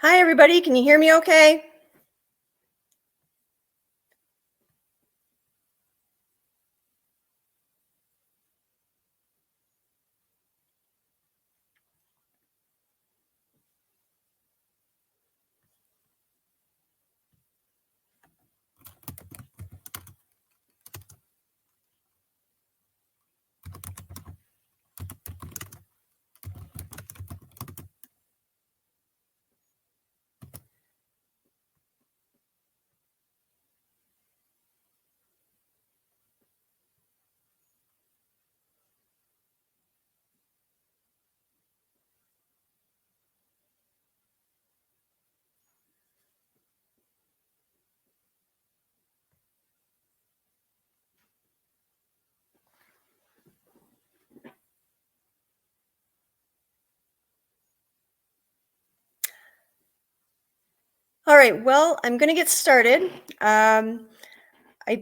Hi, everybody. Can you hear me okay? All right, well, I'm going to get started. I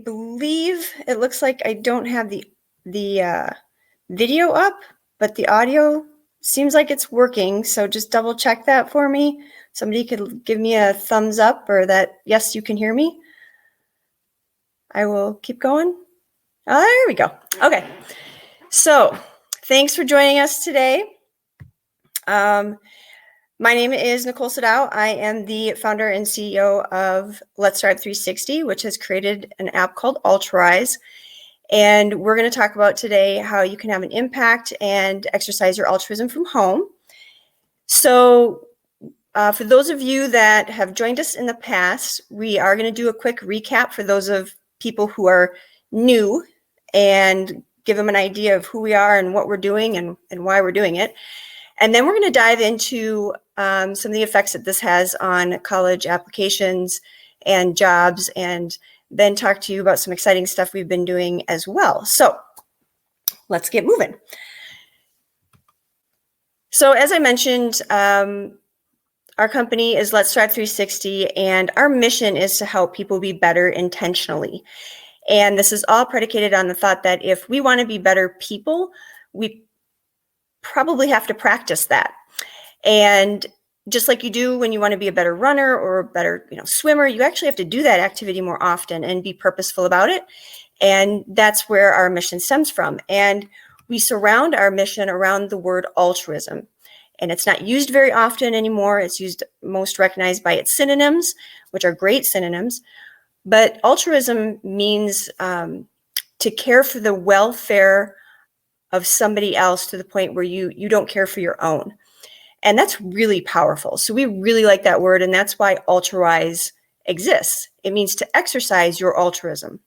believe it looks like I don't have the video up, but the audio seems like it's working. So just double check that for me. Somebody could give me a thumbs up or that, yes, you can hear me. I will keep going. Oh, there we go. Okay. So thanks for joining us today. My name is Nicole Sadao. I am the founder and CEO of Let's Strive 360, which has created an app called Ultrarize. And we're going to talk about today how you can have an impact and exercise your altruism from home. So for those of you that have joined us in the past, we are going to do a quick recap for those of people who are new and give them an idea of who we are and what we're doing and why we're doing it. And then we're going to dive into some of the effects that this has on college applications and jobs, and then talk to you about some exciting stuff we've been doing as well. So let's get moving. So as I mentioned, our company is Let's Strive 360, and our mission is to help people be better intentionally. And this is all predicated on the thought that if we want to be better people, we probably have to practice that. And just like you do when you want to be a better runner or a better swimmer, you actually have to do that activity more often and be purposeful about it. And that's where our mission stems from. And we surround our mission around the word altruism. And it's not used very often anymore. It's used most recognized by its synonyms, which are great synonyms. But altruism means to care for the welfare of somebody else to the point where you don't care for your own. And that's really powerful. So we really like that word, and that's why Ultrarize exists. It means to exercise your altruism.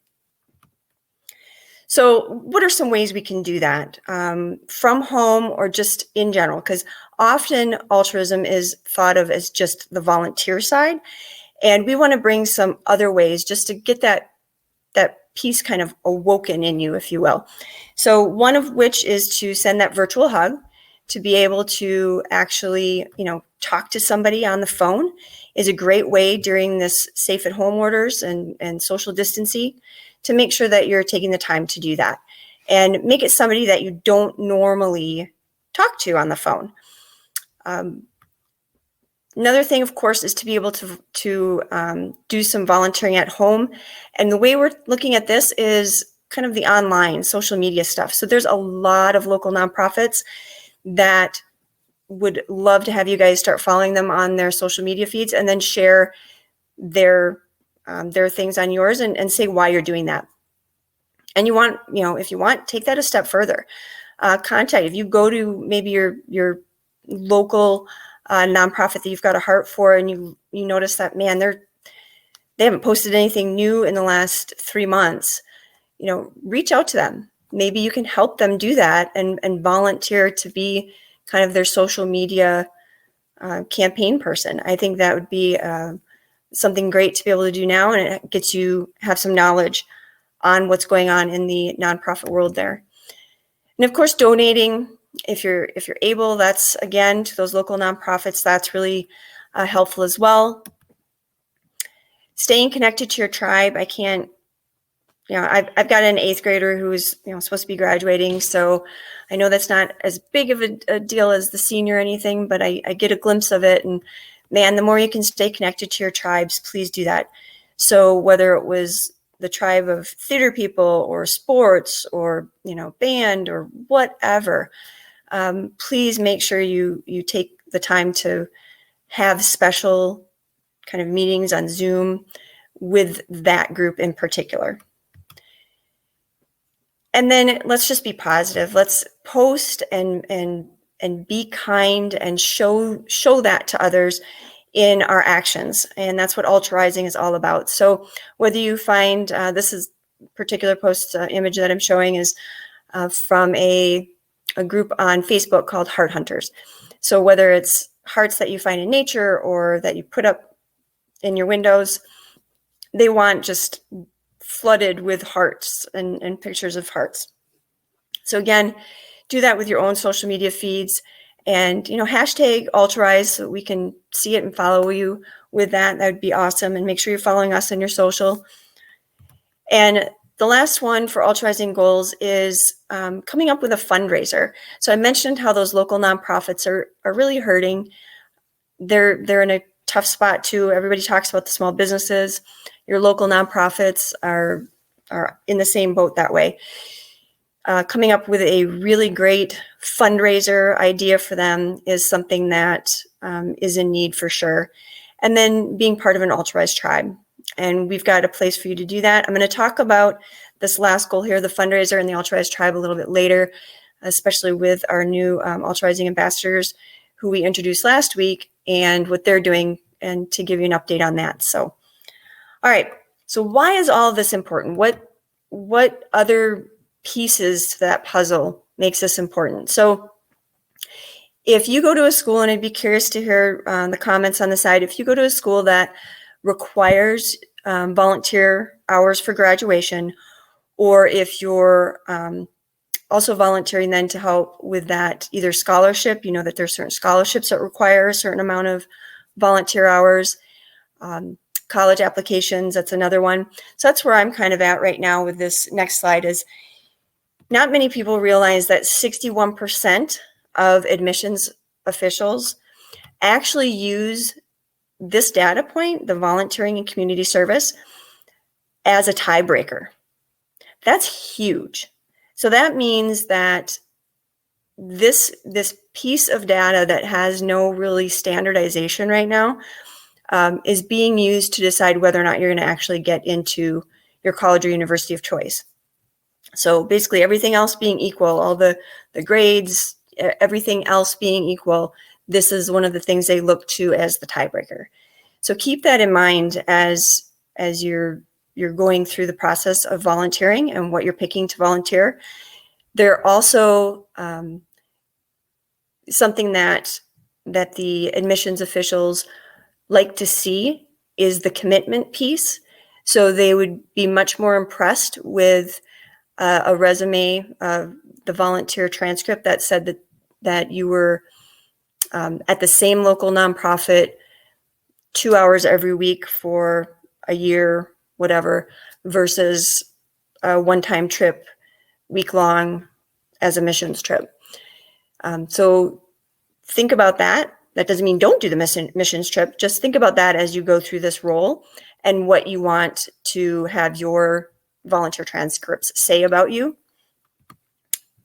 So what are some ways we can do that from home or just in general? Because often altruism is thought of as just the volunteer side. And we want to bring some other ways just to get that piece kind of awoken in you, if you will. So one of which is to send that virtual hug, to be able to actually, talk to somebody on the phone is a great way during this safe at home orders and social distancing to make sure that you're taking the time to do that and make it somebody that you don't normally talk to on the phone. Another thing, of course, is to be able to do some volunteering at home. And the way we're looking at this is kind of the online social media stuff. So there's a lot of local nonprofits that would love to have you guys start following them on their social media feeds and then share their things on yours and say why you're doing that. And you want, if you want, take that a step further. Contact, if you go to maybe your local nonprofit that you've got a heart for, and you notice that, man, they haven't posted anything new in the last 3 months, reach out to them. Maybe you can help them do that and volunteer to be kind of their social media campaign person. I think that would be something great to be able to do now, and it gets you have some knowledge on what's going on in the nonprofit world there. And of course, donating. If you're able, that's again to those local nonprofits, that's really helpful as well. Staying connected to your tribe. I can't, I've got an 8th grader who's supposed to be graduating, so I know that's not as big of a deal as the senior or anything, but I get a glimpse of it, and man, the more you can stay connected to your tribes, please do that. So whether it was the tribe of theater people or sports or, band or whatever, please make sure you take the time to have special kind of meetings on Zoom with that group in particular. And then let's just be positive. Let's post and be kind and show that to others in our actions. And that's what Ultrarising is all about. So whether you find, this is particular post image that I'm showing is from a group on Facebook called Heart Hunters. So whether it's hearts that you find in nature or that you put up in your windows, they want just flooded with hearts and pictures of hearts. So again, do that with your own social media feeds and, hashtag Ultrarise so we can see it and follow you with that. That would be awesome. And make sure you're following us on your social. And the last one for Ultrarising goals is coming up with a fundraiser. So I mentioned how those local nonprofits are really hurting. They're in a tough spot too. Everybody talks about the small businesses. Your local nonprofits are in the same boat that way. Coming up with a really great fundraiser idea for them is something that is in need for sure. And then being part of an Ultrarise tribe. And we've got a place for you to do that. I'm going to talk about this last goal here, the fundraiser and the Ultrarise tribe, a little bit later, especially with our new Ultrarising ambassadors who we introduced last week and what they're doing, and to give you an update on that. So, all right. So why is all of this important? What other pieces to that puzzle makes this important? So if you go to a school, and I'd be curious to hear the comments on the side, if you go to a school that requires volunteer hours for graduation, or if you're also volunteering then to help with that either scholarship, that there's certain scholarships that require a certain amount of volunteer hours, college applications, that's another one. So that's where I'm kind of at right now with this next slide. Is not many people realize that 61% of admissions officials actually use this data point, the volunteering and community service, as a tiebreaker. That's huge. So that means that this piece of data that has no really standardization right now is being used to decide whether or not you're going to actually get into your college or university of choice. So basically everything else being equal, all the grades, everything else being equal, this is one of the things they look to as the tiebreaker. So keep that in mind as you're going through the process of volunteering and what you're picking to volunteer. They're also something that the admissions officials like to see is the commitment piece. So they would be much more impressed with a resume, the volunteer transcript that said that you were at the same local nonprofit 2 hours every week for a year, whatever, versus a one-time trip, week-long as a missions trip. So think about that. That doesn't mean don't do the missions trip. Just think about that as you go through this role and what you want to have your volunteer transcripts say about you.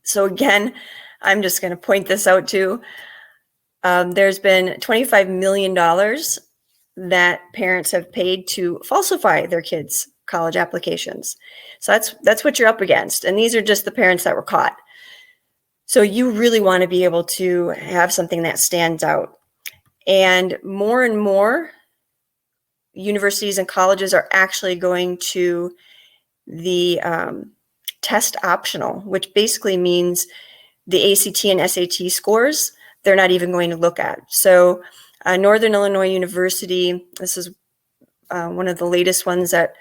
So again, I'm just going to point this out too. There's been $25 million that parents have paid to falsify their kids' college applications. So that's what you're up against. And these are just the parents that were caught. So you really want to be able to have something that stands out. And more universities and colleges are actually going to the test optional, which basically means the ACT and SAT scores, they're not even going to look at. So Northern Illinois University, this is one of the latest ones that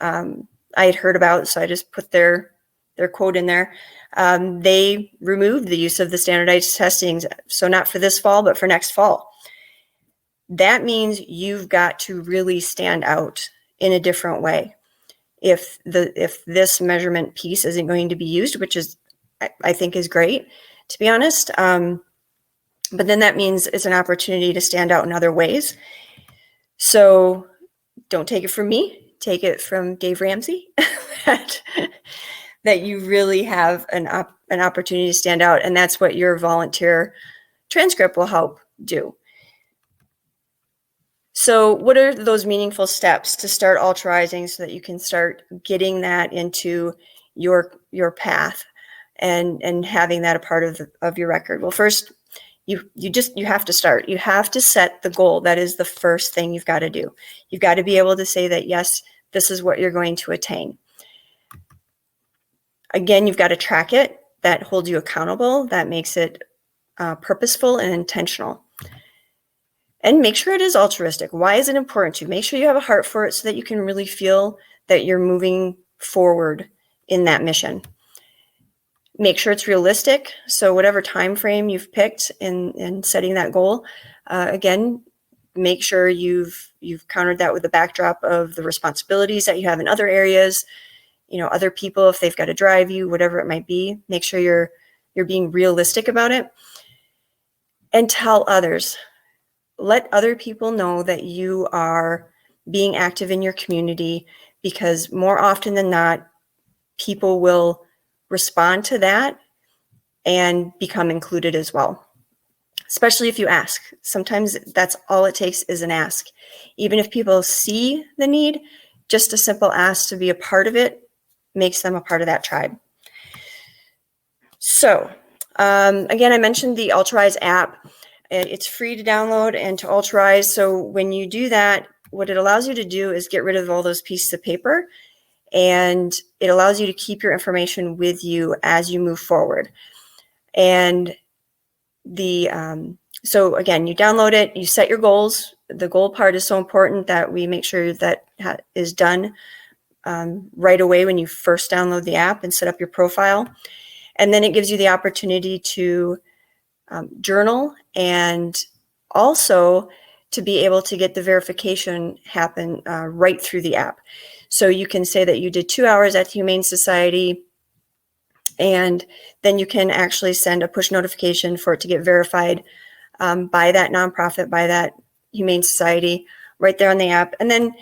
I had heard about, so I just put their quote in there. They removed the use of the standardized testing, so not for this fall, but for next fall. That means you've got to really stand out in a different way. If this measurement piece isn't going to be used, which is I think is great, to be honest, But then that means it's an opportunity to stand out in other ways. So don't take it from me, take it from Dave Ramsey, that you really have an opportunity to stand out. And that's what your volunteer transcript will help do. So what are those meaningful steps to start altruizing so that you can start getting that into your path and having that a part of your record? Well, first, you have to start. You have to set the goal. That is the first thing you've got to do. You've got to be able to say that, yes, this is what you're going to attain. Again, you've got to track it. That holds you accountable. That makes it purposeful and intentional. And make sure it is altruistic. Why is it important to you? Make sure you have a heart for it so that you can really feel that you're moving forward in that mission. Make sure it's realistic. So whatever time frame you've picked in setting that goal, again, make sure you've countered that with the backdrop of the responsibilities that you have in other areas, other people, if they've got to drive you, whatever it might be. Make sure you're being realistic about it. And tell others. Let other people know that you are being active in your community, because more often than not, people will respond to that and become included as well, especially if you ask. Sometimes that's all it takes is an ask. Even if people see the need, just a simple ask to be a part of it makes them a part of that tribe. So again, I mentioned the Altruize app. It's free to download and to Altruize. So when you do that, what it allows you to do is get rid of all those pieces of paper, and it allows you to keep your information with you as you move forward. And so again, you download it, you set your goals. The goal part is so important that we make sure that is done right away when you first download the app and set up your profile. And then it gives you the opportunity to journal, and also to be able to get the verification happen right through the app. So you can say that you did 2 hours at the Humane Society, and then you can actually send a push notification for it to get verified by that nonprofit, by that Humane Society, right there on the app. And then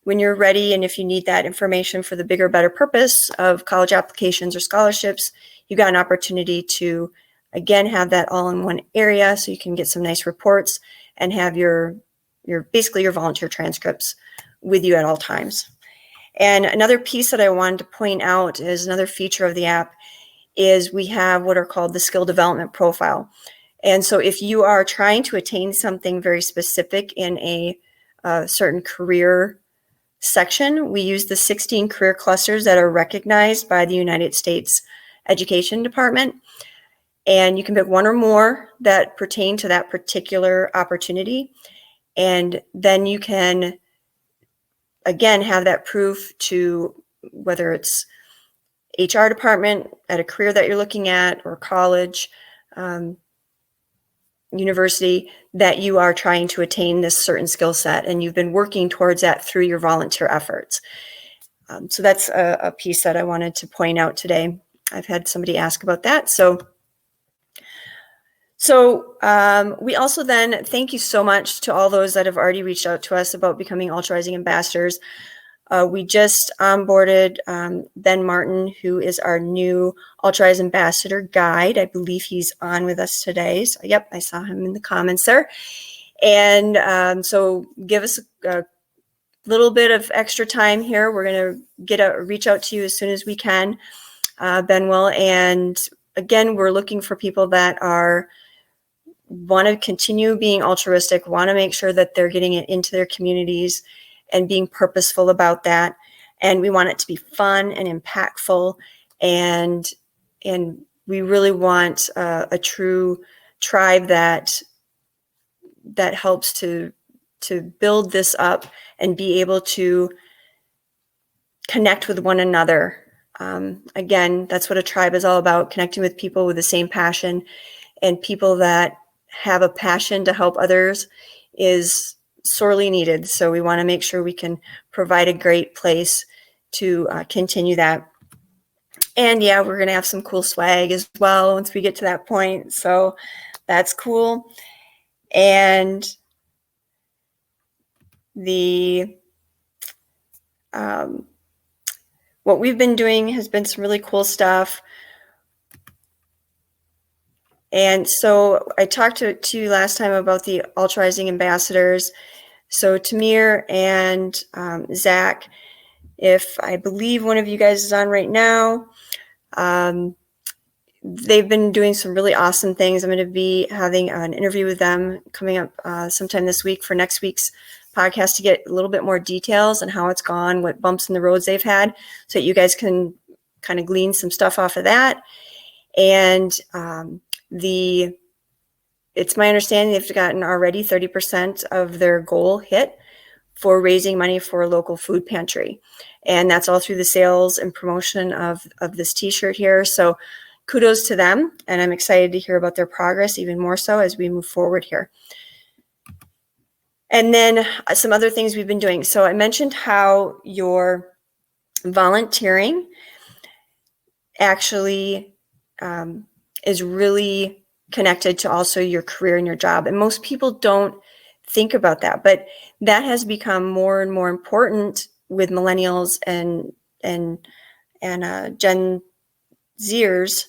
when you're ready, and if you need that information for the bigger, better purpose of college applications or scholarships, you got an opportunity to, again, have that all in one area, so you can get some nice reports and have your basically your volunteer transcripts with you at all times. And another piece that I wanted to point out is another feature of the app is we have what are called the skill development profile. And so if you are trying to attain something very specific in a certain career section, we use the 16 career clusters that are recognized by the United States Education Department. And you can pick one or more that pertain to that particular opportunity. And then you can, again, have that proof to whether it's HR department at a career that you're looking at, or college, university, that you are trying to attain this certain skill set, and you've been working towards that through your volunteer efforts. So that's a piece that I wanted to point out today. I've had somebody ask about that. So we also then thank you so much to all those that have already reached out to us about becoming Altruizing ambassadors. We just onboarded Ben Martin, who is our new Altruize Ambassador guide. I believe he's on with us today. So, yep, I saw him in the comments there. And so give us a little bit of extra time here. We're going to reach out to you as soon as we can, Ben will. And again, we're looking for people that want to continue being altruistic, want to make sure that they're getting it into their communities and being purposeful about that. And we want it to be fun and impactful. And we really want a true tribe that helps to build this up and be able to connect with one another. Again, that's what a tribe is all about, connecting with people with the same passion, and people that have a passion to help others is sorely needed. So we want to make sure we can provide a great place to continue that. And yeah, we're going to have some cool swag as well once we get to that point. So That's cool. And the what we've been doing has been some really cool stuff. And so I talked to you last time about the Ultra Rising ambassadors. So Tamir and Zach, if I believe one of you guys is on right now, they've been doing some really awesome things. I'm going to be having an interview with them coming up sometime this week for next week's podcast to get a little bit more details on how it's gone, what bumps in the roads they've had, so that you guys can kind of glean some stuff off of that. And it's my understanding they've gotten already 30% of their goal hit for raising money for a local food pantry. And that's all through the sales and promotion of this t-shirt here. So kudos to them. And I'm excited to hear about their progress even more so as we move forward here. And then some other things we've been doing. So I mentioned how your volunteering actually is really connected to also your career and your job. And most people don't think about that, but that has become more and more important with millennials and Gen Zers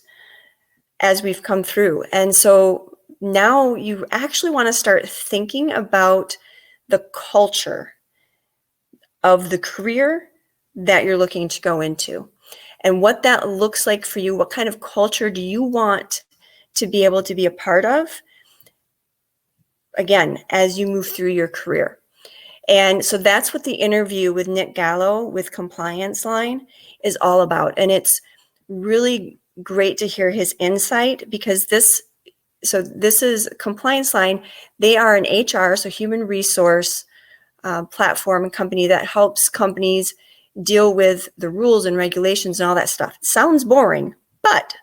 as we've come through. And so now you actually want to start thinking about the culture of the career that you're looking to go into and what that looks like for you. What kind of culture do you want to be able to be a part of, again, as you move through your career? And so that's what the interview with Nick Gallo with Compliance Line is all about. And it's really great to hear his insight, because this is Compliance Line. They are an HR, so human resource platform and company that helps companies deal with the rules and regulations and all that stuff. It sounds boring, but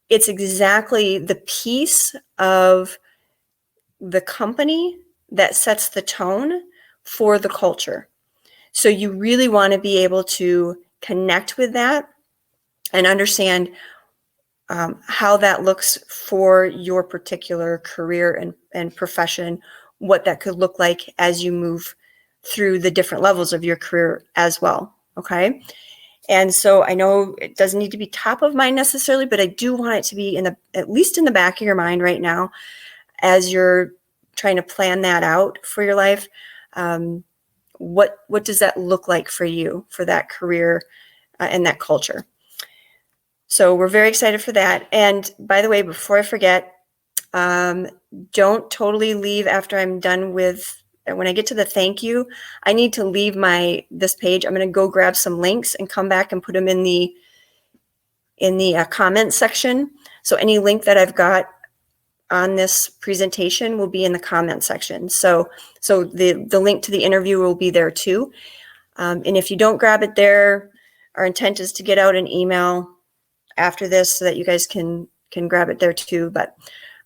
it's exactly the piece of the company that sets the tone for the culture. So you really want to be able to connect with that and understand how that looks for your particular career and profession, what that could look like as you move through the different levels of your career as well. Okay. And so I know it doesn't need to be top of mind necessarily, but I do want it to be at least in the back of your mind right now as you're trying to plan that out for your life. What does that look like for you, for that career and that culture? So we're very excited for that. And by the way, before I forget, don't totally leave after I'm done with. When I get to the thank you, I need to leave this page. I'm going to go grab some links and come back and put them in the comment section. So any link that I've got on this presentation will be in the comment section. So the link to the interview will be there too. And if you don't grab it there, our intent is to get out an email after this so that you guys can grab it there too. But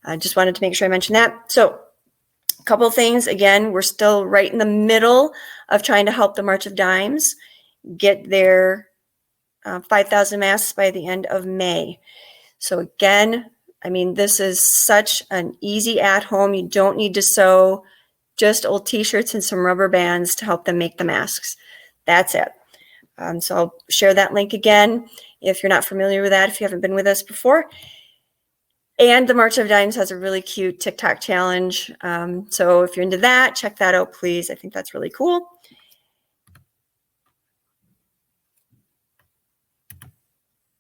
I just wanted to make sure I mentioned that. So a couple of things. Again, we're still right in the middle of trying to help the March of Dimes get their 5,000 masks by the end of May. So again, I mean, this is such an easy at home. You don't need to sew, just old t-shirts and some rubber bands to help them make the masks. That's it. So I'll share that link again if you're not familiar with that, if you haven't been with us before. And the March of Dimes has a really cute TikTok challenge. So if you're into that, check that out, please. I think that's really cool.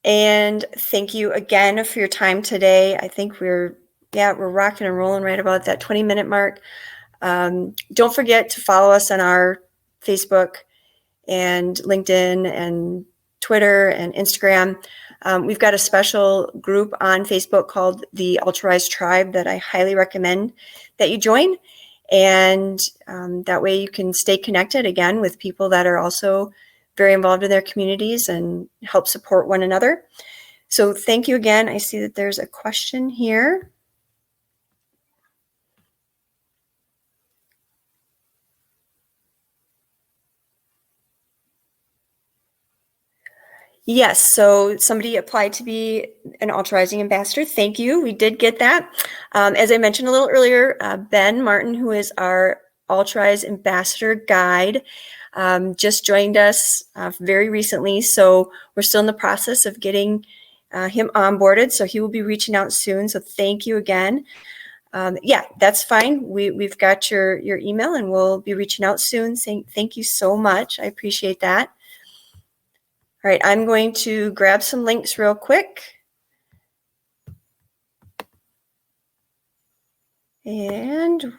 And thank you again for your time today. I think we're rocking and rolling right about that 20-minute mark. Don't forget to follow us on our Facebook and LinkedIn and Twitter and Instagram. We've got a special group on Facebook called the Ultra Rise Tribe that I highly recommend that you join. And that way you can stay connected again with people that are also very involved in their communities and help support one another. So thank you again. I see that there's a question here. Yes, so somebody applied to be an authorizing ambassador. Thank you. We did get that. As I mentioned a little earlier, Ben Martin, who is our authorized ambassador guide, just joined us very recently. So we're still in the process of getting him onboarded. So he will be reaching out soon. So thank you again. Yeah, that's fine. We've got your email, and we'll be reaching out soon saying thank you so much. I appreciate that. All right, I'm going to grab some links real quick. And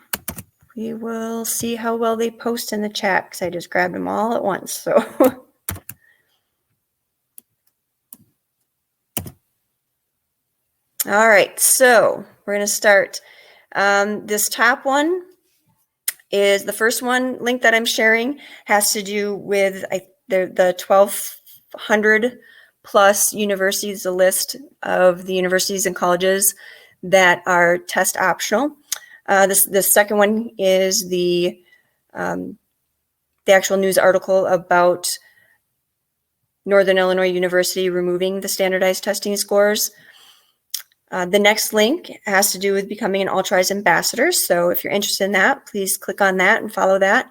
we will see how well they post in the chat because I just grabbed them all at once. So all right, so we're going to start. This top one is the first one link that I'm sharing has to do with the 1,200 plus universities, a list of the universities and colleges that are test optional. The second one is the actual news article about Northern Illinois University removing the standardized testing scores. The next link has to do with becoming an authorized ambassador. So if you're interested in that, please click on that and follow that.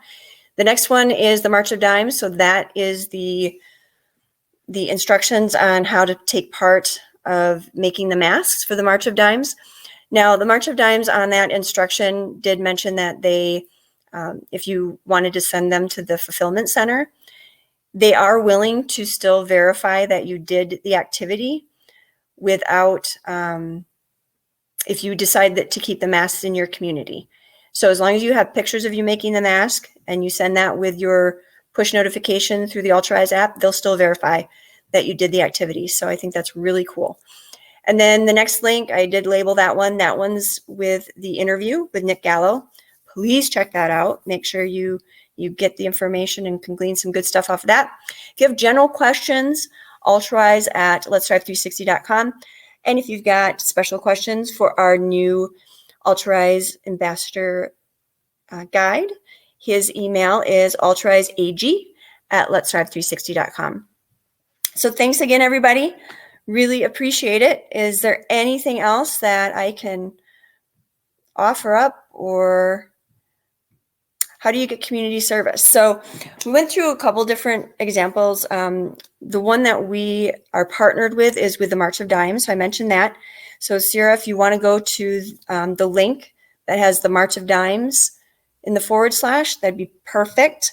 The next one is the March of Dimes. So that is the instructions on how to take part of making the masks for the March of Dimes. Now, the March of Dimes on that instruction did mention that they, if you wanted to send them to the fulfillment center, they are willing to still verify that you did the activity without, if you decide that to keep the masks in your community. So as long as you have pictures of you making the mask and you send that with your push notification through the Authorize app, they'll still verify that you did the activity. So I think that's really cool. And then the next link, I did label that one. That one's with the interview with Nick Gallo. Please check that out. Make sure you get the information and can glean some good stuff off of that. If you have general questions, authorize at letsthrive360.com. And if you've got special questions for our new Authorize Ambassador guide, his email is authorizeag@letsthrive360.com. So thanks again, everybody. Really appreciate it. Is there anything else that I can offer up, or how do you get community service? So we went through a couple different examples. The one that we are partnered with is with the March of Dimes. So I mentioned that. So Sierra, if you want to go to the link that has the March of Dimes in the / that'd be perfect.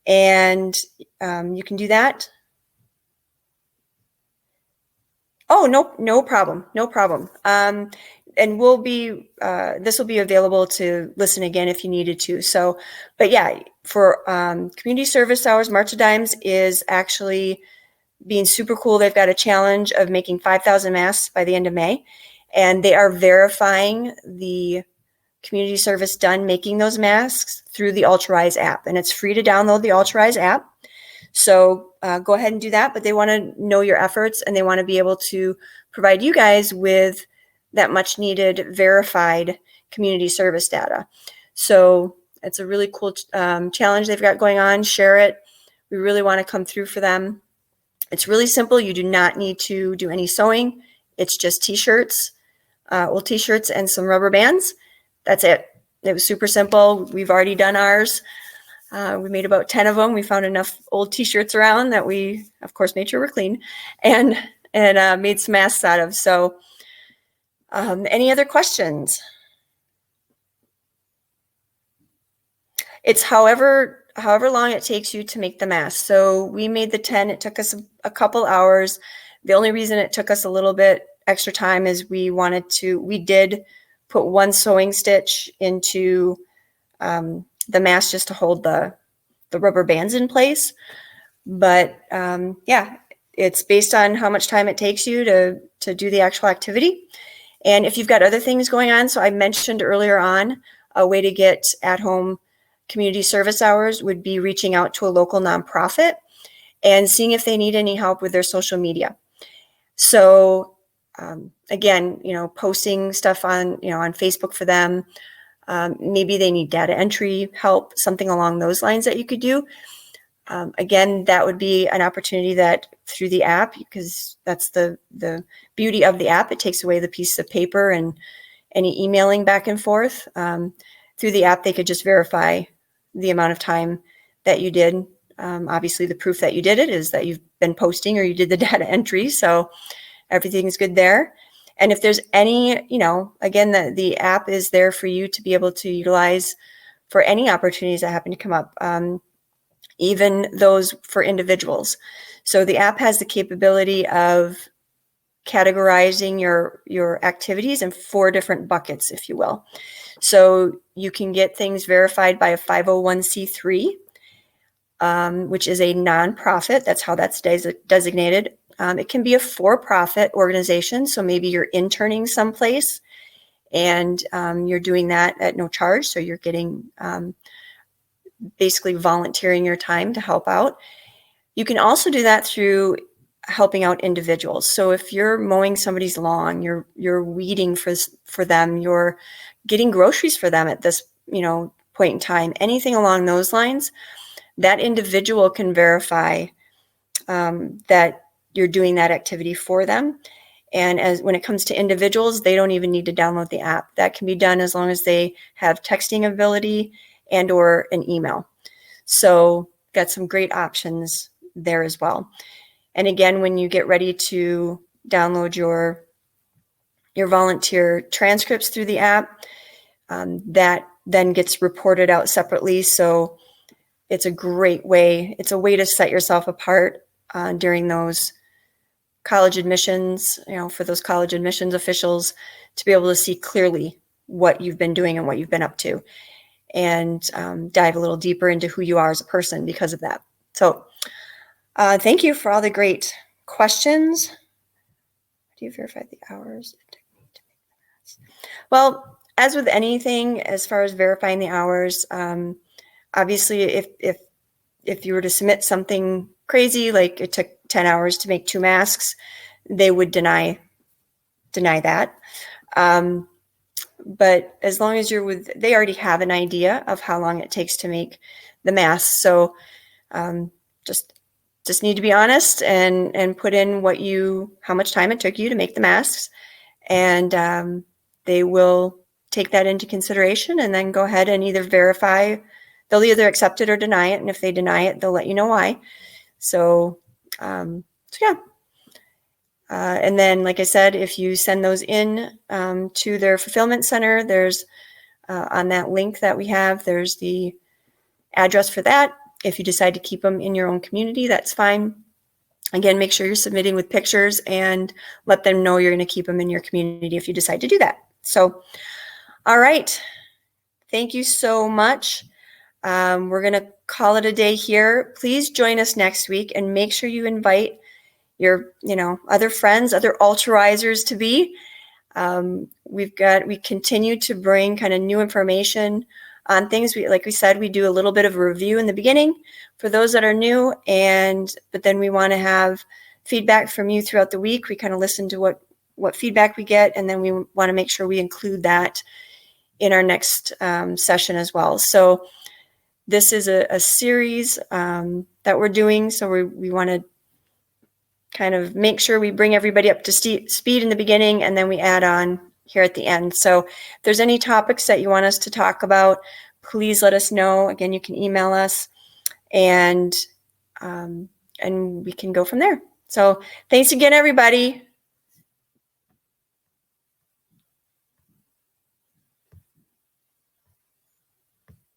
And you can do that. Oh, no problem. No problem. And we'll be, this will be available to listen again if you needed to. So, but yeah, for community service hours, March of Dimes is actually being super cool. They've got a challenge of making 5,000 masks by the end of May, and they are verifying the community service done making those masks through the Authorize app, and it's free to download the Authorize app. So go ahead and do that, but they want to know your efforts, and they want to be able to provide you guys with that much needed verified community service data. So it's a really cool challenge they've got going on. Share it. We really want to come through for them. It's really simple. You do not need to do any sewing. It's just t-shirts, old t-shirts and some rubber bands. That's it. It was super simple. We've already done ours. We made about 10 of them. We found enough old t-shirts around that we, of course, made sure we're clean and made some masks out of. So any other questions? It's however long it takes you to make the mask. So we made the 10. It took us a couple hours. The only reason it took us a little bit extra time is we did put one sewing stitch into the mask just to hold the rubber bands in place. But yeah, it's based on how much time it takes you to do the actual activity. And if you've got other things going on, so I mentioned earlier on, a way to get at-home community service hours would be reaching out to a local nonprofit and seeing if they need any help with their social media. So again, posting stuff on, on Facebook for them. Maybe they need data entry help, something along those lines that you could do. Again, that would be an opportunity that through the app, because that's the beauty of the app. It takes away the piece of paper and any emailing back and forth. Through the app, they could just verify the amount of time that you did. Obviously, the proof that you did it is that you've been posting or you did the data entry. So everything's good there. And if there's any, again, the app is there for you to be able to utilize for any opportunities that happen to come up, even those for individuals. So the app has the capability of categorizing your activities in 4 different buckets, if you will. So you can get things verified by a 501c3, which is a nonprofit. That's how that's designated. It can be a for-profit organization. So maybe you're interning someplace and you're doing that at no charge. So you're getting basically volunteering your time to help out. You can also do that through helping out individuals. So if you're mowing somebody's lawn, you're weeding for them, you're getting groceries for them at this point in time, anything along those lines, that individual can verify that you're doing that activity for them. And when it comes to individuals, they don't even need to download the app. That can be done as long as they have texting ability and or an email. So got some great options there as well. And again, when you get ready to download your volunteer transcripts through the app, that then gets reported out separately. So it's a great way. It's a way to set yourself apart during those college admissions, for those college admissions officials to be able to see clearly what you've been doing and what you've been up to, and dive a little deeper into who you are as a person because of that. So thank you for all the great questions. Do you verify the hours? Well, as with anything, as far as verifying the hours, obviously, if you were to submit something crazy, like it took 10 hours to make 2 masks, they would deny that. But as long as they already have an idea of how long it takes to make the masks. So just need to be honest and put in how much time it took you to make the masks, and they will take that into consideration and then go ahead and either verify. They'll either accept it or deny it, and if they deny it, they'll let you know why. So yeah. And then, like I said, if you send those in to their fulfillment center, there's on that link that we have, there's the address for that. If you decide to keep them in your own community, that's fine. Again, make sure you're submitting with pictures and let them know you're going to keep them in your community if you decide to do that. So, all right. Thank you so much. We're going to call it a day here. Please join us next week and make sure you invite your, other friends, other ultrarisers to be. We continue to bring kind of new information on things. Like we said, we do a little bit of a review in the beginning for those that are new, but then we want to have feedback from you throughout the week. We kind of listen to what feedback we get, and then we want to make sure we include that in our next session as well. So this is a series that we're doing. So we want to kind of make sure we bring everybody up to speed in the beginning, and then we add on here at the end. So if there's any topics that you want us to talk about, please let us know. Again, you can email us, and we can go from there. So thanks again, everybody.